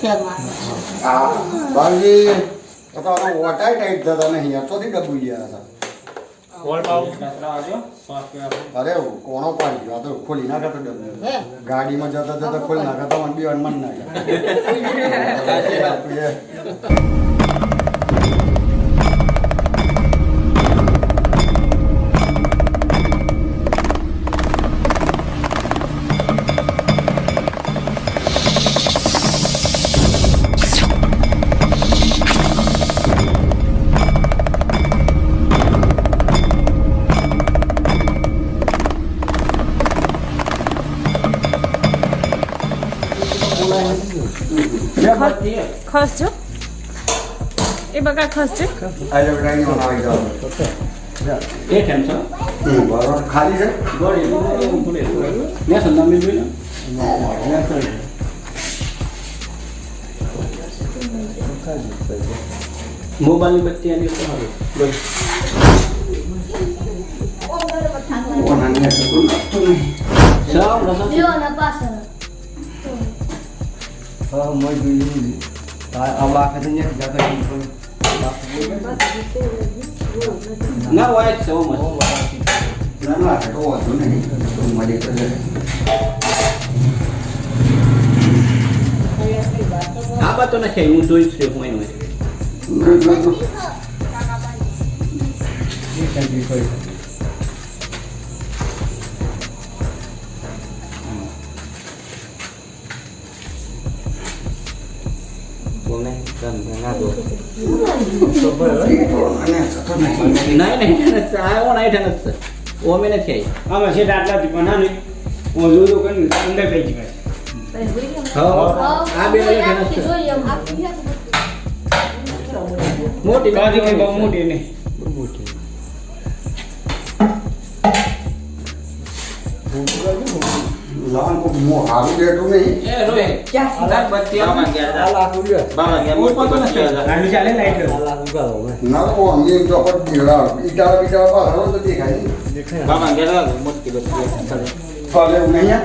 હા બાજી તો વટાઈ ટાઈટ થતા નહીં યાર તો થી ડબુ ગયા હતા અરે કોણો પાડી ગયો આ તો ખોલી નાખે તો ડબુ ગાડીમાં જતા જતા ખોલી નાખે તો મને બી અનમન નાખે ખસ જો એ બગા ખસ છે આજો ડાઈ નો આવી જાવ એ કેમ છો બરોબર ખાલી છે ગોળી ને સંદા મે જોઈ મોબાઈલ ની બત્તી આની તો આવે ઓના ને તો સાવ રસા જો ના પાછળ હા મોય જોઈ આ વાખે ને જતા ના હોય છે ઓ મત ના ના તો વાંધો નહીં તો મળી તો આ બાત તો નથી હું જોઈ છે હું એનો નહીં આવ્યો નહીં ઠેન ઓ મેં નથી આવી આમાં છે આટલા થી પણ નહીં હું જોઉં તો કઈ અંદર થઈ જાય આ બે વાળી ઠેન જોઈએ મોટી કાદી કઈ બહુ મોટી નહીં લાન કો મો હારું દેતું નહીં એ રોય ક્યાં બત્તી આમાં ગયા બાબા ગયા મોટો તો નથી ગાડી ચાલે લાઈટ ના કો અમને તો પર દીડા ઈટા બીટા બહાર તો દેખાય બાબા ગયા મોટી બત્તી ચાલે નહીં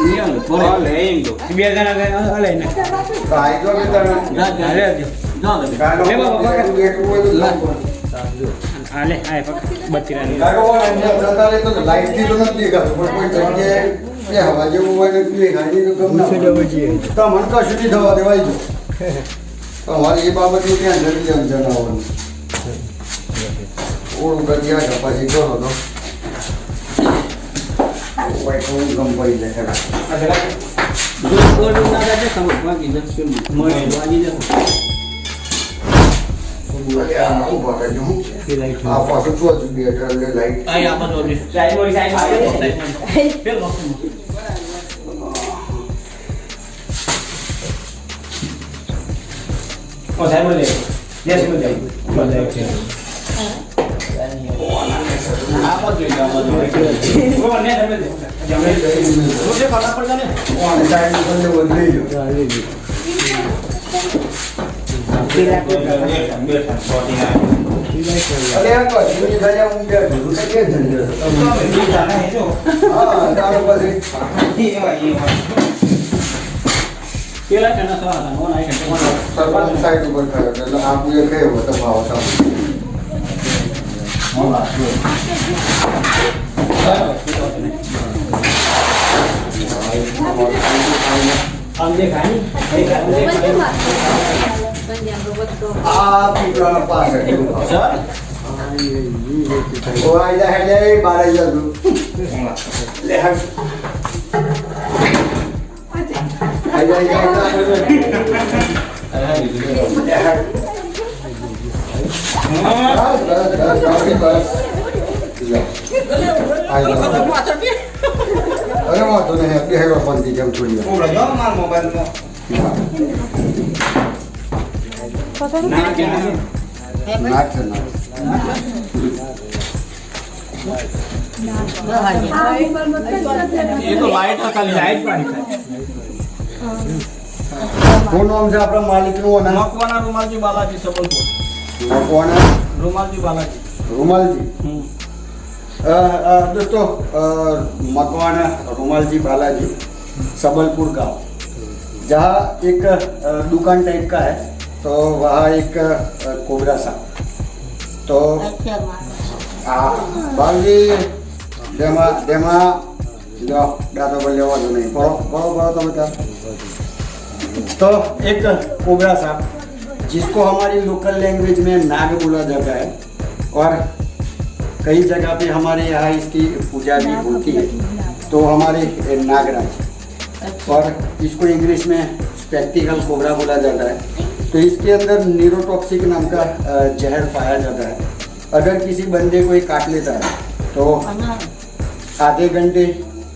નિયમ બોલે એમ તો બે જણા ગયા લઈને કાઈ તો કે તને હાલે આવજો કાઈ લે બાબા પકડ હાલે આય પકડ બત્તી રાની કાઈ અંદર જતા રે તો લાઈટ થી તો નથી દેખાતું પણ કોઈ જગ્યાએ એ હવા જેવું હોય ને પીએ ગાડી તો ગમ ના તો મન કશું નહીં થવા દેવાય જો તમારી એ બાબતની ક્યાં જલ્દી આમ જણાવવાનું ઓળું કરી આ પછી કરો તો કોઈ કોઈ ગમ પડી જાય જો કોડ ના જાય સમજવા કી જશે મોય વાજી જશે આ પાછું શું હતું બે લાઈટ આય આપા તો સાઈડ મોરી સાઈડ ફેર લો ઓ સાઈડ મોરી યસ મોરી જાય આપા જો આપા જો ઓ ને તમે જમે રોજે પાલા પર જાને સાઈડ બંને વધી અરે આ તો જીની ગયા હું કે જરૂર કે જંજર હા તારો પછી પેલા કના સવા હતા નો નાઈ કે સરપંચ સાઈડ ઉપર થયો એટલે આપું એ કહેવો તો ભાવ હતા આમ દેખાય આ પીપળાના પાસે સર ઓ આઈલા હેડે બારે જતું લે હટ આઈલા અરે વાંધો નહીં બે હેડો બંધી જેમ થોડી વાર ના કે ના નાખ ના એ તો લાઈટ ખાલી લાઈટ પાણી શું નામ છે આપણા માલિકનું અને મકવાના રૂમાલજી બાલાજી સબલપુર કોના રૂમાલજી બાલાજી રૂમાલજી दोस्तों मकवाना रुमालजी बालाजी सबलपुर गांव जहाँ एक दुकान टाइप का है, तो वहाँ एक कोबरा सांप। तो बागी देमा जो दादा बोले वो जो नहीं पढ़ो पढ़ो पढ़ो तो बता। तो एक कोबरा सांप जिसको हमारी लोकल लैंग्वेज में नाग बोला जाता है, और कई जगह पे हमारे यहाँ इसकी पूजा भी होती है, तो हमारे नागराज, और इसको इंग्लिश में स्पेक्टिकल कोबरा बोला जाता है। तो इसके अंदर न्यूरोटॉक्सिक नाम का जहर पाया जाता है। अगर किसी बंदे को ये काट लेता है तो आधे घंटे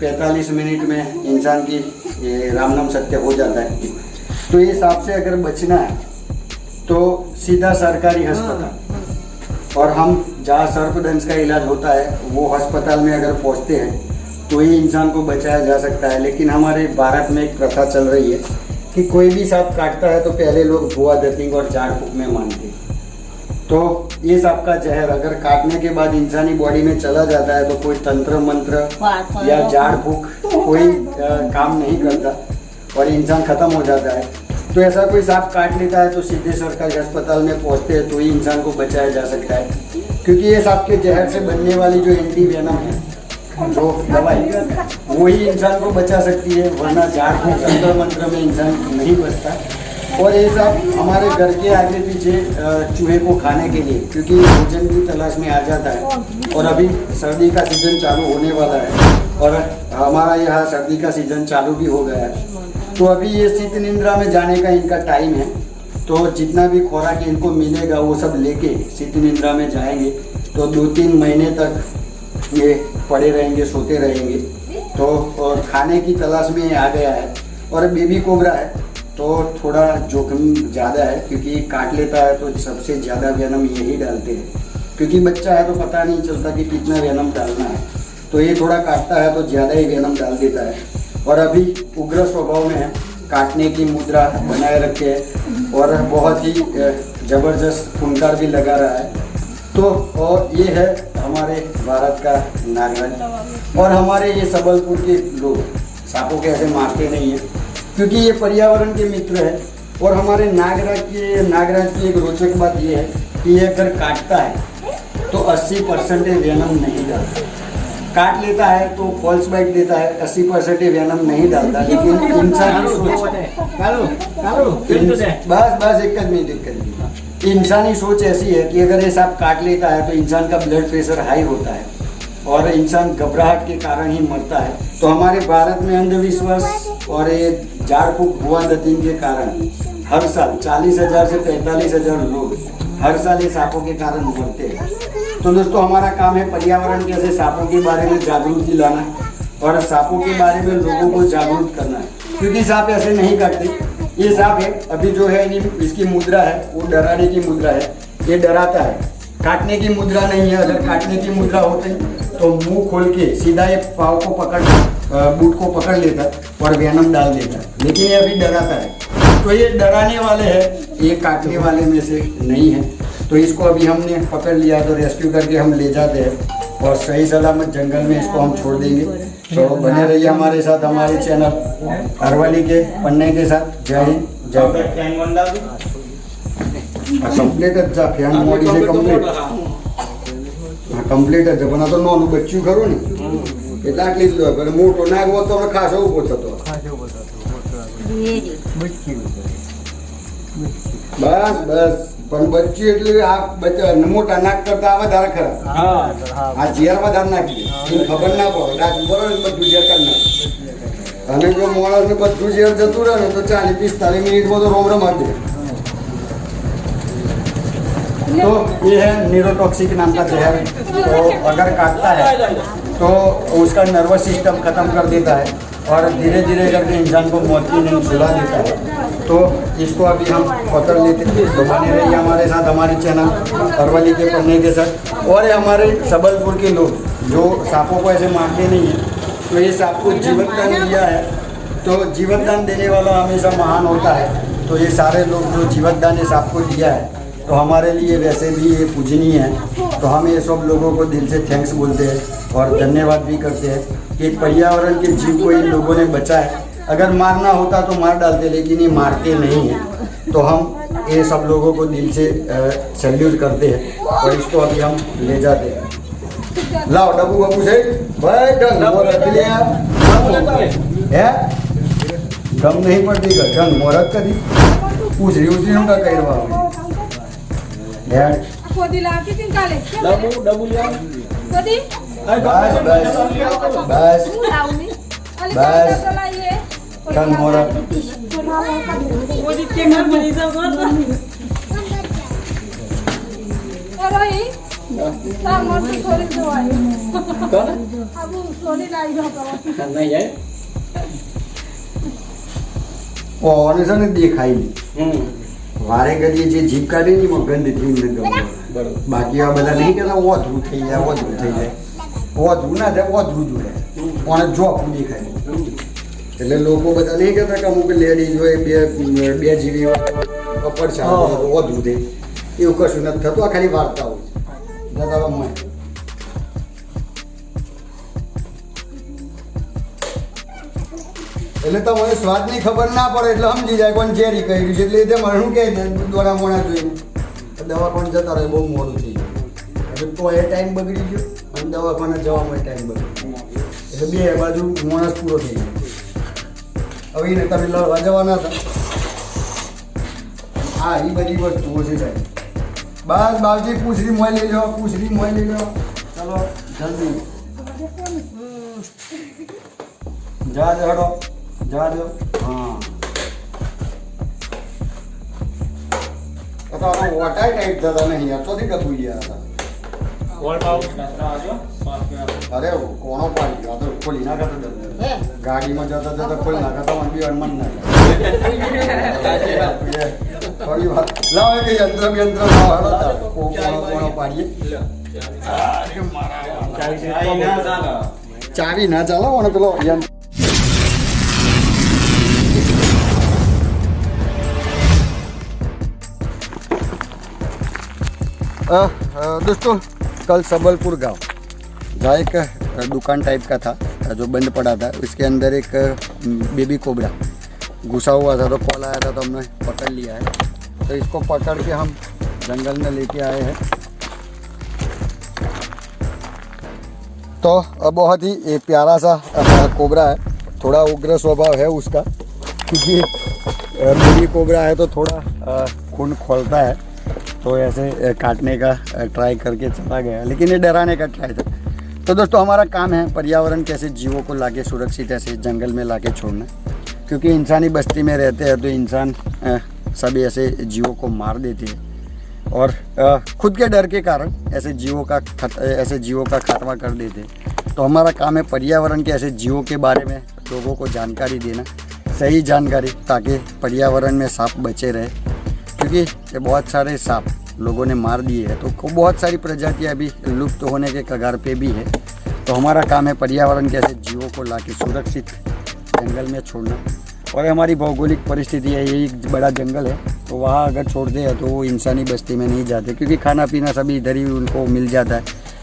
45 मिनट में इंसान की ये राम नाम सत्य हो जाता है। तो ये सांप से अगर बचना है तो सीधा सरकारी अस्पताल, और हम जहाँ सर्पदंश का इलाज होता है वो अस्पताल में अगर पहुँचते हैं तो ही इंसान को बचाया जा सकता है। लेकिन हमारे भारत में एक प्रथा चल रही है कि कोई भी सांप काटता है तो पहले लोग भुआ दतिंग और झाड़ फूक में मानते हैं। तो ये सांप का जहर अगर काटने के बाद इंसानी बॉडी में चला जाता है तो कोई तंत्र मंत्र या झाड़ फूक कोई काम नहीं करता और इंसान खत्म हो जाता है। तो ऐसा कोई सांप काट लेता है तो सीधे सरकारी अस्पताल में पहुंचते हैं तो ही इंसान को बचाया जा सकता है, क्योंकि ये सांप के जहर से बनने वाली जो एंटी वेनम है, जो दवाई, वही इंसान को बचा सकती है, वरना झाड़ फूक तंत्र मंत्र में इंसान नहीं बचता। और ये सब हमारे घर के आगे पीछे चूहे को खाने के लिए, क्योंकि भोजन की तलाश में आ जाता है, और अभी सर्दी का सीजन चालू होने वाला है और हमारा यहाँ सर्दी का सीजन चालू भी हो गया है। तो अभी ये शीत निंद्रा में जाने का इनका टाइम है, तो जितना भी खुराक इनको मिलेगा वो सब लेके शीत निंद्रा में जाएंगे। तो 2-3 महीने तक ये पड़े रहेंगे, सोते रहेंगे। तो और खाने की तलाश में आ गया है, और बेबी कोबरा है तो थोड़ा जोखिम ज़्यादा है, क्योंकि काट लेता है तो सबसे ज़्यादा वेनम यही डालते हैं, क्योंकि बच्चा है तो पता नहीं चलता कि कितना वेनम डालना है। तो ये थोड़ा काटता है तो ज़्यादा ही वेनम डाल देता है, और अभी उग्र स्वभाव में है, काटने की मुद्रा बनाए रखे है और बहुत ही ज़बरदस्त फुंकार भी लगा रहा है। तो और ये है हमारे भारत का नागराज। और हमारे ये सबलपुर के लोग सांपों के ऐसे मारते नहीं हैं, क्योंकि ये पर्यावरण के मित्र है। और हमारे नागराज की एक रोचक बात ये है कि ये अगर काटता है तो 80% वेनम नहीं डालता। काट लेता है तो फॉल्स बाइट देता है, 80% वेनम नहीं डालता। लेकिन इंसानी सोच, बस एक मिनट, इंसानी सोच ऐसी है कि अगर ये सांप काट लेता है तो इंसान का ब्लड प्रेशर हाई होता है और इंसान घबराहट के कारण ही मरता है। तो हमारे भारत में अंधविश्वास और ये झाड़ फूक भुआ दतिंग के कारण हर साल 40,000 से 45,000 लोग हर साल ये सांपों के कारण मरते हैं। तो दोस्तों, हमारा काम है पर्यावरण के ऐसे सांपों के बारे में जागरूकता लाना और सांपों के बारे में लोगों को जागरूक करना है, क्योंकि सांप ऐसे नहीं काटते। ये सांप है अभी जो है इसकी मुद्रा है वो डराने की मुद्रा है, ये डराता है, काटने की मुद्रा नहीं है। अगर काटने की मुद्रा होती तो मुंह खोल के सीधा ये पाव को पकड़ बूट को पकड़ लेता और वेनम डाल देता, लेकिन ये अभी डराता है। तो ये डराने वाले हैं, ये काटने वाले में से नहीं है। तो इसको अभी हमने पकड़ लिया तो रेस्क्यू करके हम ले जाते हैं और सही सलामत जंगल में इसको हम छोड़ देंगे। तो बने रहिए हमारे साथ, हमारे चैनल अरवली के पन्ने के साथ। जय हिंद, जय भारत। कंप्लीट फैन मोडी से कंप्लीट कंप्लीट पण आता नॉन बच्चू खरू ने એટલે આટલી જ લો, પણ મોટો નાગવો તો ખાસો ઉભો થતો। બસ બસ, પણ બચ્ચું એટલે આ મોટા નાક કરતા આ વધારે ખરા। આ ઝેર વધારે નાખી દે, ખબર ના પડે, રાત બરોબર બધું ઝેર કરી નાખે। અને જો માણસને બધું ઝેર જતું રહે ને તો 40-45 મિનિટમાં તો રોમ રમાડી દે। तो ये है न्यूरोटॉक्सिक नाम का जहर। तो अगर काटता है तो उसका नर्वस सिस्टम ख़त्म कर देता है और धीरे धीरे करके इंसान को मौत की नींद सुला देता है। तो इसको अभी हम पकड़ लेते हैं। तो बने रहिए हमारे साथ, हमारे चैनल अरवली के पन्ने के साथ। और ये हमारे सबलपुर के लोग जो सांपों को ऐसे मारते नहीं हैं, तो ये सांप को जीवन दान दिया है। तो जीवन दान देने वाला हमेशा महान होता है। तो ये सारे लोग जो जीवन दान इस सांप को दिया है तो हमारे लिए वैसे भी ये पूजनीय है। तो हम ये सब लोगों को दिल से थैंक्स बोलते हैं और धन्यवाद भी करते हैं कि पर्यावरण के जीव को इन लोगों ने बचाया। अगर मारना होता तो मार डालते, लेकिन ये मारते नहीं हैं। तो हम ये सब लोगों को दिल से सैल्यूट करते हैं और इसको अभी हम ले जाते हैं। लाओ डब्बू बब्बू से भाई ढंग वो रख लिया है, दम नहीं पड़ती का ढंग मोरक करी पूछ रही उसी उनका कह रहा यार डबू लिया बस बस बस बस ढंग मोरक नहीं है और ऐसा नहीं देखाई वारे घડીએ જે જીભ કાઢી ને એમાં ગંધ થી ને ગમે બાકી આ બધા નહીં કહેતા ઓધરું થઈ જાય ઓધરું થઈ જાય ઓધરું ના થાય ઓધરું જ હોય પણ જોખું દેખાય એટલે લોકો બધા નહીં કહેતા કે અમુક લેડીઝ હોય બે જીવી કપડ છે ઓધરું થઈ એવું કશું નથી થતું આ ખાલી વાર્તા હોય જતા રમવાય એટલે તમને સ્વાદની ખબર ના પડે એટલે સમજી જાય કોણ ઝેરી કર્યું છે એટલે તે મને શું કહે દોડા મોણા જોઈને દવાખાને જતા રહે બહુ મોડું થઈ ગયું એટલે તો એ ટાઈમ બગડી ગયો અને દવાખાને જવામાં ટાઈમ બગડી એટલે બે બાજુ માણસ પૂરો થઈ ગયો હવે એને તમે લડવા જવાના હતા હા એ બધી વસ્તુઓ છે સાહેબ બસ બાવજી પૂછડી મોય લઈ લો પૂછડી મોય લઈ લો ચલો જલ્દી જા હડો जा दो हाँ तो हम वाटर टाइप ज़्यादा नहीं है तो दिक्कत हुई है अरे वो कौन पानी का तो खोली ना करता गाड़ी में जाता जाता खोल ना करता मन भी मन ना थोड़ी बात लाओ एक यंत्र लाओ हड़ो कौन पानी चाबी ना चलो वो ना चलो यंत्र दोस्तों कल सबलपुर गांव जहाँ एक दुकान टाइप का था जो बंद पड़ा था, इसके अंदर एक बेबी कोबरा घुसा हुआ था। तो कॉल आया था तो हमने पकड़ लिया है। तो इसको पकड़ के हम जंगल में लेके आए हैं। तो बहुत ही प्यारा सा कोबरा है, थोड़ा उग्र स्वभाव है उसका, क्योंकि बेबी कोबरा है तो थोड़ा खून खोलता है, तो ऐसे काटने का ट्राई करके चला गया, लेकिन ये डराने का ट्राई था। तो दोस्तों हमारा काम है पर्यावरण के ऐसे जीवों को लाके सुरक्षित ऐसे जंगल में लाके छोड़ना, क्योंकि इंसानी बस्ती में रहते हैं तो इंसान सभी ऐसे जीवों को मार देते हैं और खुद के डर के कारण ऐसे जीवों का खात्मा कर देते हैं। तो हमारा काम है पर्यावरण के ऐसे जीवों के बारे में लोगों को जानकारी देना, सही जानकारी, ताकि पर्यावरण में सांप बचे रहे, क्योंकि ये बहुत सारे सांप लोगों ने मार दिए हैं। तो बहुत सारी प्रजातियां अभी लुप्त होने के कगार पे भी है। तो हमारा काम है पर्यावरण के ऐसे जीवों को लाके सुरक्षित जंगल में छोड़ना। और हमारी भौगोलिक परिस्थिति है, यही बड़ा जंगल है, तो वहाँ अगर छोड़ते हैं तो वो इंसानी बस्ती में नहीं जाते, क्योंकि खाना पीना सभी इधर ही उनको मिल जाता है।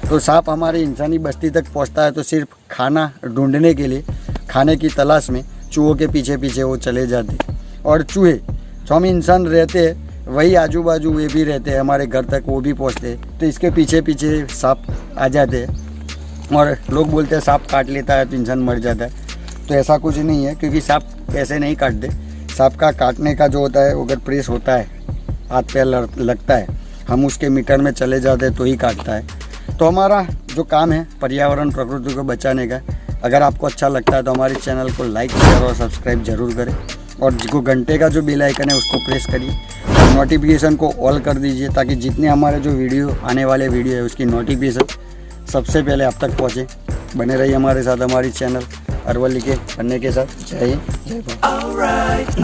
तो सांप हमारी इंसानी बस्ती तक पहुँचता है तो सिर्फ खाना ढूंढने के लिए, खाने की तलाश में चूहों के पीछे पीछे वो चले जाते। और चूहे जो हम इंसान रहते हैं वही आजू बाजू वे भी रहते हैं, हमारे घर तक वो भी पहुँचते हैं। तो इसके पीछे पीछे सांप आ जाते हैं और लोग बोलते हैं सांप काट लेता है तो इंसान मर जाता है। तो ऐसा कुछ नहीं है, क्योंकि सांप ऐसे नहीं काटते। सांप का काटने का जो होता है, अगर प्रेस होता है, हाथ पैर लगता है, हम उसके मीटर में चले जाते हैं तो ही काटता है। तो हमारा जो काम है पर्यावरण प्रकृति को बचाने का। अगर आपको अच्छा लगता है तो हमारे चैनल को लाइक, शेयर और सब्सक्राइब जरूर करें, और जो घंटे का जो बेल आइकन है उसको प्रेस करिए और नोटिफिकेशन को ऑल कर दीजिए, ताकि जितने हमारे जो वीडियो आने वाले वीडियो है उसकी नोटिफिकेशन सबसे पहले आप तक पहुँचे। बने रहिए हमारे साथ, हमारी चैनल अरवली के बनने के साथ। जय हिंद, जय भारत।